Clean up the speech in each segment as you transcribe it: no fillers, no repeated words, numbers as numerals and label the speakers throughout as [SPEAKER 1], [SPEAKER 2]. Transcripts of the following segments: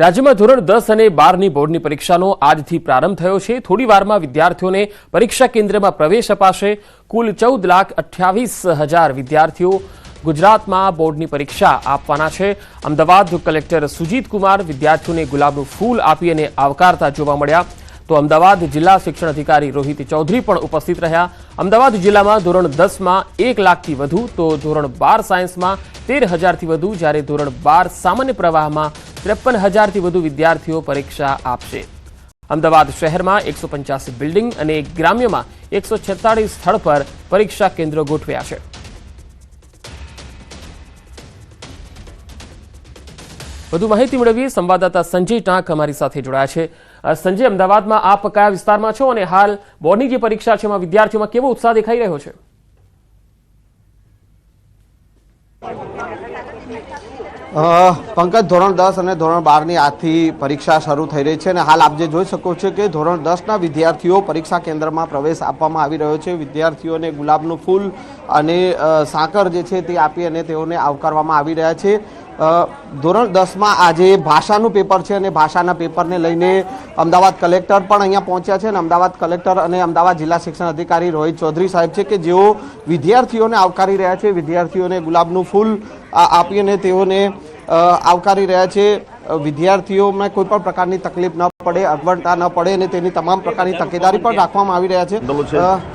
[SPEAKER 1] રાજ્યમાં ધોરણ 10 અને 12ની બોર્ડની પરીક્ષાનો આજથી પ્રારંભ થયો છે। થોડી વારમાં વિદ્યાર્થીઓને પરીક્ષા કેન્દ્રમાં પ્રવેશ અપાશે। કુલ 14,28,000 વિદ્યાર્થીઓ ગુજરાતમાં બોર્ડની પરીક્ષા આપવાના છે। અમદાવાદ કલેક્ટર સુજીત કુમાર વિદ્યાર્થીઓને ગુલાબનું ફૂલ આપી અને આવકારતા જોવા મળ્યા। તો અમદાવાદ જિલ્લા શિક્ષણ અધિકારી રોહિત ચૌધરી પણ ઉપસ્થિત રહ્યા। અમદાવાદ જિલ્લામાં ધોરણ 10માં 1 લાખથી વધુ, તો ધોરણ 12 સાયન્સમાં 13,000થી વધુ, જ્યારે ધોરણ 12 સામાન્ય પ્રવાહમાં 53,000થી વધુ વિદ્યાર્થીઓ પરીક્ષા આપશે। અમદાવાદ શહેરમાં 185 બિલ્ડિંગ અને ગ્રામ્યમાં 146 સ્થળ પર પરીક્ષા કેન્દ્રો ગોઠવ્યા છે। વધુ માહિતી મેળવીએ સંવાદદાતા સંજય ટાંક અમારી સાથે જોડાયા છે। સંજય, અમદાવાદમાં આપ કયા વિસ્તારમાં છો અને હાલ બોર્ડની જે પરીક્ષા છે એમાં વિદ્યાર્થીઓમાં કેવો ઉત્સાહ દેખાઈ રહ્યો છે?
[SPEAKER 2] પંકજ, ધોરણ 10 અને ધોરણ 12ની આજથી પરીક્ષા શરૂ થઈ રહી છે અને હાલ આપ જે જોઈ શકો છો કે ધોરણ 10ના વિદ્યાર્થીઓ પરીક્ષા કેન્દ્રમાં પ્રવેશ આપવામાં આવી રહ્યો છે। વિદ્યાર્થીઓને ગુલાબનું ફૂલ અને સાકર જે છે તે આપી અને તેઓને આવકારવામાં આવી રહ્યા છે। ધોરણ 10માં આજે ભાષાનું પેપર છે અને ભાષાના પેપરને લઈને અમદાવાદ કલેક્ટર પણ અહીંયા પહોંચ્યા છે અને અમદાવાદ કલેક્ટર અને અમદાવાદ જિલ્લા શિક્ષણ અધિકારી રોહિત ચૌધરી સાહેબ છે કે જેઓ વિદ્યાર્થીઓને આવકારી રહ્યા છે। વિદ્યાર્થીઓને ગુલાબનું ફૂલ આપી અને તેઓને આવકારી રહ્યા છે। વિદ્યાર્થીઓમાં કોઈ પણ પ્રકારની તકલીફ ન પડે, અગવડતા ન પડે અને તેની તમામ પ્રકારની તકેદારી પણ રાખવામાં આવી રહ્યા છે।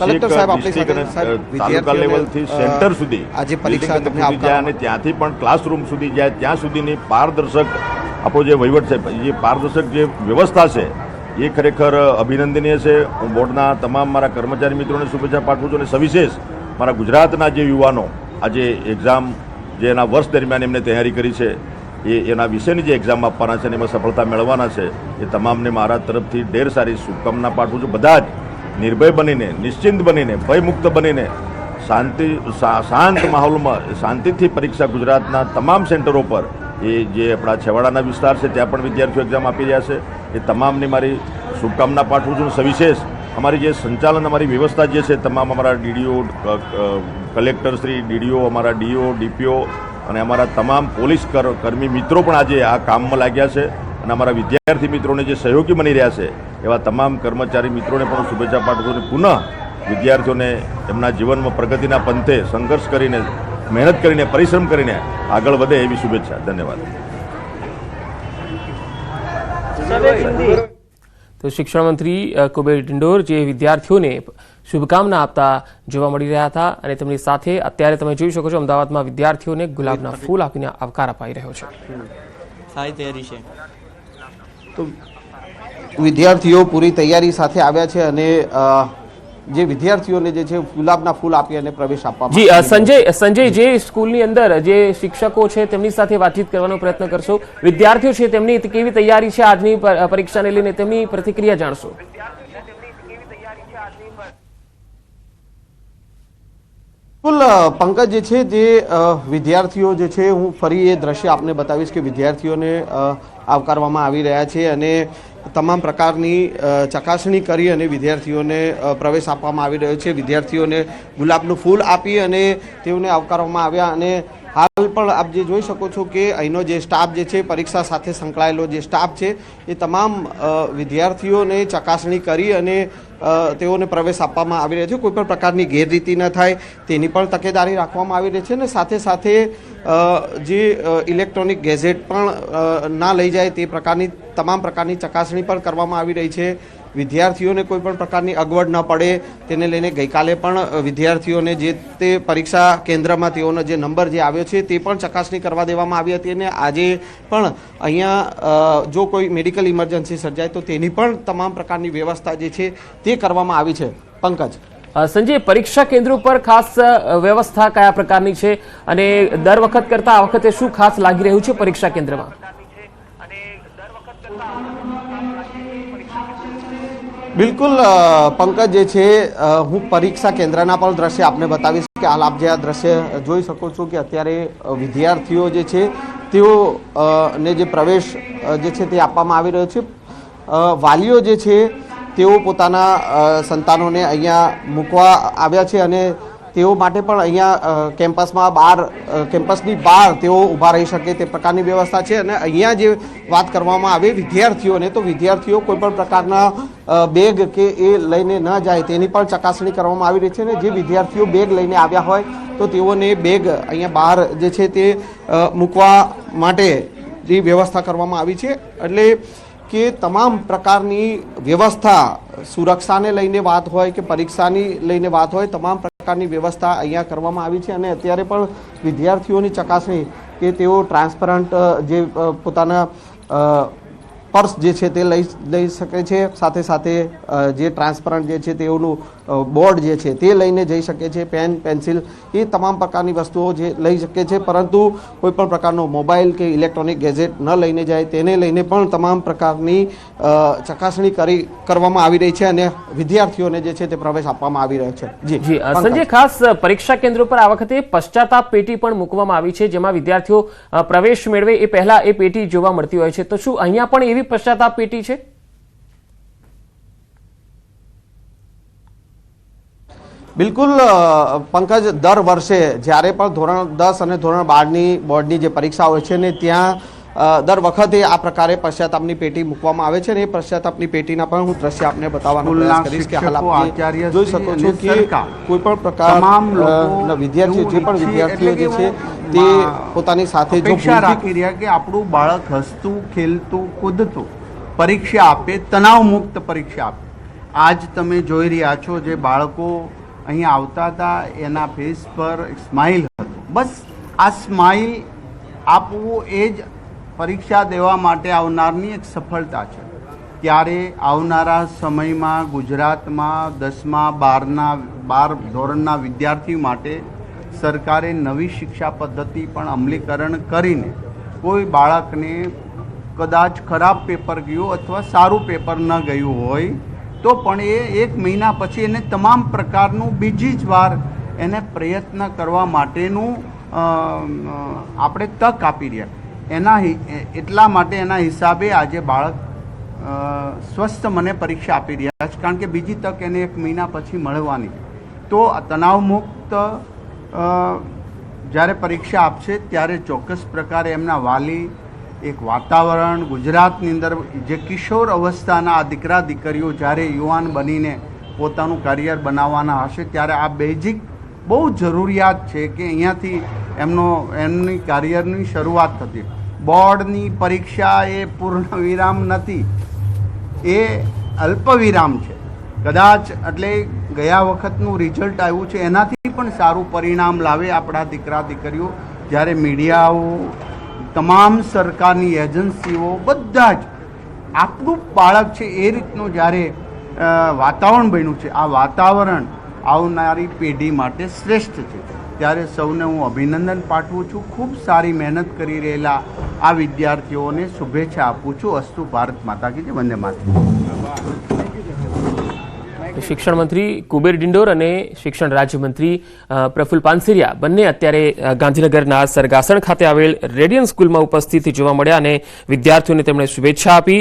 [SPEAKER 2] કલેક્ટર સાહેબ આપણી સાથે
[SPEAKER 3] તાલુકા લેવલથી સેન્ટર સુધી
[SPEAKER 2] આજે પરીક્ષા
[SPEAKER 3] અને ત્યાંથી પણ ક્લાસરૂમ સુધી જાય ત્યાં સુધીની પારદર્શક આપણો જે વહીવટ છે, જે પારદર્શક જે વ્યવસ્થા છે એ ખરેખર અભિનંદનીય છે। હું બોર્ડના તમામ મારા કર્મચારી મિત્રોને શુભેચ્છા પાઠવું છું અને સવિશેષ મારા ગુજરાતના જે યુવાનો આજે એક્ઝામ જે એના વર્ષ દરમિયાન એમને તૈયારી કરી છે એના વિશેની જે એક્ઝામ આપવાના છે અને એમાં સફળતા મેળવવાના છે એ તમામને મારા તરફથી ઢેર સારી શુભકામના પાઠવું છું। બધા જ નિર્ભય બનીને, નિશ્ચિંત બનીને, ભયમુક્ત બનીને શાંત માહોલમાં શાંતિથી પરીક્ષા ગુજરાતના તમામ સેન્ટરો પર એ જે આપણા છેવાડાના વિસ્તાર છે ત્યાં પણ વિદ્યાર્થીઓ એક્ઝામ આપી રહ્યા છે એ તમામની મારી શુભકામના પાઠવું છું। સવિશેષ અમારી જે સંચાલન, અમારી વ્યવસ્થા જે છે તમામ અમારા ડીડીઓ, કલેક્ટરશ્રી, ડીડીઓ, અમારા ડીઓ, ડીપીઓ અને અમારા તમામ પોલીસ કર્મી મિત્રો પણ આજે આ કામમાં લાગ્યા છે અને અમારા વિદ્યાર્થી મિત્રોને જે સહયોગી બની રહ્યા છે એવા તમામ કર્મચારી મિત્રોને પણ શુભેચ્છા પાઠવું છું। પુનઃ વિદ્યાર્થીઓને એમના જીવનમાં પ્રગતિના પંથે સંઘર્ષ કરીને, મહેનત કરીને, પરિશ્રમ કરીને આગળ વધે એવી શુભેચ્છા। ધન્યવાદ।
[SPEAKER 1] તો શિક્ષણ મંત્રી કુબેર ડિંડોર જે વિદ્યાર્થીઓને શુભકામના આપતા જોવા મળી રહ્યા હતા અને તેમની સાથે અત્યારે તમે જોઈ શકો છો અમદાવાદમાં વિદ્યાર્થીઓને ગુલાબના ફૂલ આપીને આવકાર અપાઈ રહ્યો છે।
[SPEAKER 4] સારી તૈયારી છે
[SPEAKER 2] તો વિદ્યાર્થીઓ પૂરી તૈયારી સાથે આવ્યા છે અને જે વિદ્યાર્થીઓને જે છે ગુલાબના ફૂલ આપી અને પ્રવેશ આપવામાં
[SPEAKER 1] જી સંજય જે સ્કૂલની અંદર જે શિક્ષકો છે તેમની સાથે વાતચીત કરવાનો પ્રયત્ન કરશો। વિદ્યાર્થીઓ છે તેમની કેવી તૈયારી છે આજની પરીક્ષાને લઈને, તેમની પ્રતિક્રિયા જાણશો।
[SPEAKER 2] બિલકુલ પંકજ, જે છે તે વિદ્યાર્થીઓ જે છે, હું ફરી એ દ્રશ્ય આપને બતાવીશ કે વિદ્યાર્થીઓને આવકારવામાં આવી રહ્યા છે અને તમામ પ્રકારની ચકાસણી કરી અને વિદ્યાર્થીઓને પ્રવેશ આપવામાં આવી રહ્યો છે। વિદ્યાર્થીઓને ગુલાબનું ફૂલ આપી અને તેઓને આવકારવામાં આવ્યા અને હાલ પણ આપ જે જોઈ શકો છો કે અહીંનો જે સ્ટાફ જે છે, પરીક્ષા સાથે સંકળાયેલો જે સ્ટાફ છે એ તમામ વિદ્યાર્થીઓને ચકાસણી કરી અને તેઓને પ્રવેશ આપવામાં આવી રહ્યો છે। કોઈપણ પ્રકારની ગેરરીતિ ન થાય તેની પણ તકેદારી રાખવામાં આવી રહી છે અને સાથે સાથે જે ઇલેક્ટ્રોનિક ગેઝેટ પણ ના લઈ જાય તે પ્રકારની તમામ પ્રકારની ચકાસણી પણ કરવામાં આવી રહી છે। વિદ્યાર્થીઓને કોઈ પણ પ્રકારની અગવડ ન પડે તેને લઈને ગઈકાલે પણ વિદ્યાર્થીઓને જે તે પરીક્ષા કેન્દ્રમાં તેઓનો જે નંબર જે આવ્યો છે તે પણ ચકાસણી કરવા દેવામાં આવી હતી અને આજે પણ અહીંયા જો કોઈ મેડિકલ ઇમરજન્સી સર્જાય તો તેની પણ તમામ પ્રકારની વ્યવસ્થા જે છે તે કરવામાં આવી છે। પંકજ,
[SPEAKER 1] સંજય, પરીક્ષા કેન્દ્રો પર ખાસ વ્યવસ્થા કયા પ્રકારની છે અને દર વખત કરતા આ વખતે શું ખાસ લાગી રહ્યું છે પરીક્ષા કેન્દ્રમાં?
[SPEAKER 2] બિલકુલ પંકજ, જે છે હું પરીક્ષા કેન્દ્રના પણ દ્રશ્ય આપને બતાવીશ કે હાલ આપ જે આ દ્રશ્ય જોઈ શકો છો કે અત્યારે વિદ્યાર્થીઓ જે છે તેઓ ને જે પ્રવેશ જે છે તે આપવામાં આવી રહ્યો છે। વાલીઓ જે છે તેઓ પોતાના સંતાનોને અહીંયા મૂકવા આવ્યા છે અને તેઓ માટે પણ અહીંયા કેમ્પસમાં કેમ્પસની બહાર તેઓ ઊભા રહી શકે તે પ્રકારની વ્યવસ્થા છે. અને અહીંયા જે વાત કરવામાં આવે વિદ્યાર્થીઓને, તો વિદ્યાર્થીઓ કોઈ પણ પ્રકારના બેગ કે એ લઈને ન જાય તેની પણ ચકાસણી કરવામાં આવી રહી છે. અને જે વિદ્યાર્થીઓ બેગ લઈને આવ્યા હોય તો તેઓને બેગ અહીંયા બહાર જે છે તે મૂકવા માટે જે વ્યવસ્થા કરવામાં આવી છે. એટલે કે તમામ પ્રકારની વ્યવસ્થા, સુરક્ષાને લઈને વાત હોય કે પરીક્ષાની લઈને વાત હોય, તમામ પ્રકારની વ્યવસ્થા અહીંયા કરવામાં આવી છે. અને અત્યારે પણ વિદ્યાર્થીઓની ચકાસણી કે તેઓ ટ્રાન્સપરન્ટ જે પોતાના પર્સ જે છે તે લઈ શકે છે, સાથે સાથે જે ટ્રાન્સપરન્ટ જે છે તેઓનું બોર્ડ જે છે તે લઈને જઈ શકે છે, પેન, પેન્સિલ, એ તમામ પ્રકારની વસ્તુઓ જે લઈ શકે છે. પરંતુ કોઈ પણ પ્રકારનો મોબાઈલ કે ઇલેક્ટ્રોનિક ગેજેટ ન લઈને જાય તેને લઈને પણ તમામ પ્રકારની ચકાસણી કરવામાં આવી રહી છે અને વિદ્યાર્થીઓને જે છે તે પ્રવેશ આપવામાં આવી રહ્યો છે.
[SPEAKER 1] જી સંજય, ખાસ પરીક્ષા કેન્દ્રો પર આ વખતે પશ્ચાતાપ પેટી પણ મૂકવામાં આવી છે, જેમાં વિદ્યાર્થીઓ પ્રવેશ મેળવે એ પહેલા એ પેટી જોવા મળતી હોય છે. તો શું અહીંયા પણ એવી પશ્ચાતાપ પેટી છે?
[SPEAKER 2] બિલકુલ પંકજ, દર વર્ષે જ્યારે પણ ધોરણ 10 અને ધોરણ 12ની બોર્ડની જે પરીક્ષા હોય છે ને ત્યાં દર વખતે આ પ્રકારે પશ્ચાતાપની પેટી મૂકવામાં આવે છે. અને એ પશ્ચાતાપની પેટીના પણ હું દ્રશ્ય આપને બતાવવાનો પ્રયાસ કરીશ કે હાલ આપ જોઈ શકો છો કે કોઈ પણ પ્રકારના વિદ્યાર્થીઓ, જે પણ વિદ્યાર્થીઓ જે છે તે પોતાની સાથે જો
[SPEAKER 5] રાખી રહ્યા કે આપણું બાળક હસતું, ખેલતું, કૂદતું પરીક્ષા આપે, તણાવ મુક્ત પરીક્ષા આપે. આજ તમે જોઈ રહ્યા છો જે બાળકો અહીંયા આવતા હતા એના ફેસ પર સ્માઇલ હતો. બસ આ સ્માઇલ આપવું એ જ પરીક્ષા દેવા માટે આવનારની એક સફળતા છે. ત્યારે આવનારા સમયમાં ગુજરાતમાં 10મા 12 ધોરણના વિદ્યાર્થી માટે સરકારે નવી શિક્ષા પદ્ધતિ પણ અમલીકરણ કરીને કોઈ બાળકને કદાચ ખરાબ પેપર ગયું અથવા સારું પેપર ન ગયું હોય તો પણ એ 1 મહિના પછી એને તમામ પ્રકારનું બીજી જ વાર એને પ્રયત્ન કરવા માટેનું આપણે તક આપી રહ્યા. એટલા માટે એના હિસાબે આજે બાળક સ્વસ્થ મને પરીક્ષા આપી રહ્યા છે, કારણ કે બીજી તક એને 1 મહિના પછી મળવાની. તો તણાવમુક્ત જ્યારે પરીક્ષા આપશે ત્યારે ચોક્કસ પ્રકારે એમના વાલી એક વાતાવરણ, ગુજરાતની અંદર જે કિશોર અવસ્થાના આ દીકરા દીકરીઓ જ્યારે યુવાન બનીને પોતાનું કરિયર બનાવવાના હશે ત્યારે આ બેઝિક બહુ જરૂરિયાત છે કે અહીંયાથી એમની કરિયરની શરૂઆત થતી. બોર્ડની પરીક્ષા એ પૂર્ણ વિરામ નથી, એ અલ્પવિરામ છે. કદાચ એટલે ગયા વખતનું રિઝલ્ટ આવ્યું છે એનાથી પણ સારું પરિણામ લાવે આપણા દીકરા દીકરીઓ. જ્યારે મીડિયાઓ, તમામ સરકારની એજન્સીઓ, બધા જ આપણું બાળક છે એ રીતનું જ્યારે વાતાવરણ બન્યું છે, આ વાતાવરણ આવનારી પેઢી માટે શ્રેષ્ઠ છે. ત્યારે સૌને હું અભિનંદન પાઠવું છું. ખૂબ સારી મહેનત કરી રહેલા આ વિદ્યાર્થીઓને શુભેચ્છા આપું છું. અસ્તુ ભારત માતા કી જય, વંદે માતરમ.
[SPEAKER 1] શિક્ષણ મંત્રી કુબેર ડિંડોર અને શિક્ષણ રાજ્યમંત્રી પ્રફુલ્લ પાનસેરિયા બંને અત્યારે ગાંધીનગરના સરગાસણ ખાતે આવેલ રેડિયન સ્કૂલમાં ઉપસ્થિત જોવા મળ્યા અને વિદ્યાર્થીઓને તેમણે શુભેચ્છા આપી.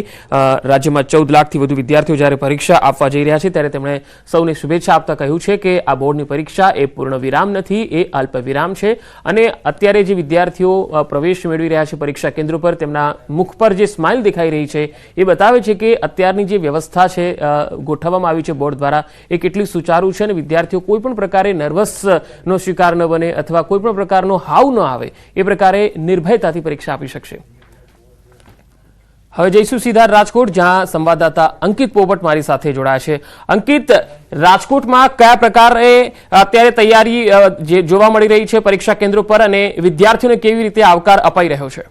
[SPEAKER 1] રાજ્યમાં 14 લાખથી વધુ વિદ્યાર્થીઓ જ્યારે પરીક્ષા આપવા જઈ રહ્યા છે ત્યારે તેમણે સૌને શુભેચ્છા આપતા કહ્યું છે કે આ બોર્ડની પરીક્ષા એ પૂર્ણ વિરામ નથી, એ અલ્પ વિરામ છે. અને અત્યારે જે વિદ્યાર્થીઓ પ્રવેશ મેળવી રહ્યા છે પરીક્ષા કેન્દ્રો પર, તેમના મુખ પર જે સ્માઇલ દેખાઈ રહી છે એ બતાવે છે કે અત્યારની જે વ્યવસ્થા છે ગોઠવવામાં આવી છે બોર્ડ દ્વારા એ કેટલી સુચારુ છે અને વિદ્યાર્થીઓ કોઈ પણ પ્રકારે નર્વસનો શિકાર ન બને અથવા કોઈ પણ પ્રકારનો હાવ ન આવે એ પ્રકારે નિર્ભયતાથી પરીક્ષા આપી શકશે. હવે જઈશું સીધા રાજકોટ, જ્યાં સંવાદદાતા અંકિત પોપટ મારી સાથે જોડાયા છે. અંકિત, રાજકોટમાં કયા પ્રકારે અત્યારે તૈયારી જે જોવા મળી રહી છે પરીક્ષા કેન્દ્રો પર અને વિદ્યાર્થીઓને કેવી રીતે આવકાર અપાઈ રહ્યો છે?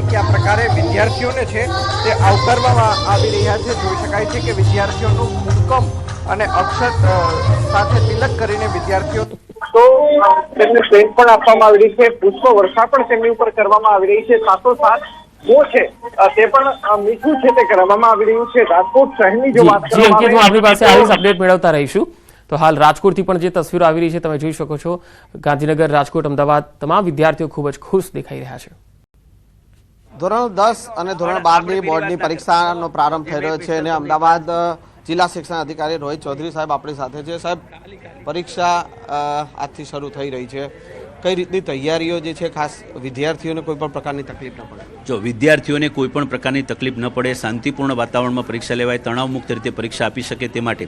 [SPEAKER 6] કયા પ્રકારે વિદ્યાર્થીઓને છે તે આવકારવામાં આવી રહ્યા છે. જોઈ શકાય છે કે વિદ્યાર્થીઓનું કુમકમ અને અક્ષર સાથે તિલક કરીને વિદ્યાર્થીઓ તો તેમને ટ્રેન પણ આપવામાં આવી રહી છે, પુષ્પ વર્ષા પણ તેમની ઉપર કરવામાં આવી રહી છે. સાથોસાથ જે છે તે પણ મીઠું છે તે કરવામાં આવી રહ્યું છે. રાજકોટ શહેરની જો વાત
[SPEAKER 1] જી અંકિત, હું આપની પાસે આવી જ
[SPEAKER 6] કરવામાં
[SPEAKER 1] અપડેટ મેળવતા રહીશું. તો હાલ રાજકોટથી પણ જે તસવીરો આવી રહી છે તમે જોઈ શકો છો. ગાંધીનગર, રાજકોટ, અમદાવાદ તમામ વિદ્યાર્થીઓ ખૂબ જ ખુશ દેખાઈ રહ્યા છે.
[SPEAKER 2] ધોરણ 10 અને ધોરણ 12ની બોર્ડની પરીક્ષાનો પ્રારંભ થઈ રહ્યો છે અને અમદાવાદ જિલ્લા શિક્ષણ અધિકારી રોહિત ચૌધરી સાહેબ આપણી સાથે છે. સાહેબ, પરીક્ષા આજથી શરૂ થઈ રહી છે, કઈ રીતની તૈયારીઓ જે છે, ખાસ વિદ્યાર્થીઓને કોઈ પણ પ્રકારની તકલીફ ન પડે?
[SPEAKER 7] જો વિદ્યાર્થીઓને કોઈ પણ પ્રકારની તકલીફ ન પડે, શાંતિપૂર્ણ વાતાવરણમાં પરીક્ષા લેવાય, તણાવમુક્ત રીતે પરીક્ષા આપી શકે તે માટે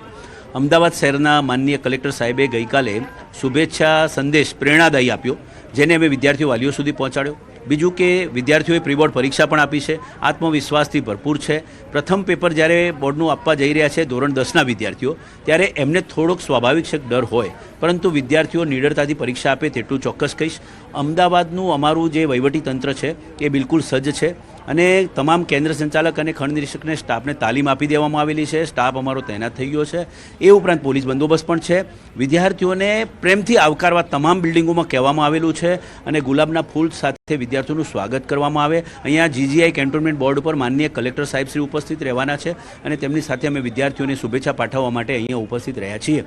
[SPEAKER 7] અમદાવાદ શહેરના માનનીય કલેક્ટર સાહેબે ગઈકાલે શુભેચ્છા સંદેશ પ્રેરણાદાયી આપ્યો, જેને અમે વિદ્યાર્થીઓ વાલીઓ સુધી પહોંચાડ્યો. બીજું કે વિદ્યાર્થીઓએ પ્રી બોર્ડ પરીક્ષા પણ આપી છે, આત્મવિશ્વાસથી ભરપૂર છે. પ્રથમ પેપર જ્યારે બોર્ડનું આપવા જઈ રહ્યા છે ધોરણ 10ના વિદ્યાર્થીઓ, ત્યારે એમને થોડોક સ્વાભાવિક છે ડર હોય, પરંતુ વિદ્યાર્થીઓ નિડરતાથી પરીક્ષા આપે તેટલું ચોક્કસ કહીશ. અમદાવાદનું અમારું જે વહીવટી તંત્ર છે એ બિલકુલ સજ્જ છે અને તમામ કેન્દ્ર સંચાલક અને ખંડ નિરીક્ષકને સ્ટાફને તાલીમ આપી દેવામાં આવેલી છે. સ્ટાફ અમારો તૈનાત થઈ ગયો છે. એ ઉપરાંત પોલીસ બંદોબસ્ત પણ છે. વિદ્યાર્થીઓને પ્રેમથી આવકારવા તમામ બિલ્ડિંગોમાં કહેવામાં આવેલું છે અને ગુલાબના ફૂલ સાથે વિદ્યાર્થીઓનું સ્વાગત કરવામાં આવે. અહીંયા જીજીઆઈ કેન્ટોનમેન્ટ બોર્ડ ઉપર માનનીય કલેક્ટર સાહેબ શ્રી ઉપસ્થિત રહેવાના છે અને તેમની સાથે અમે વિદ્યાર્થીઓને શુભેચ્છા પાઠવવા માટે અહીંયા ઉપસ્થિત રહ્યા છીએ.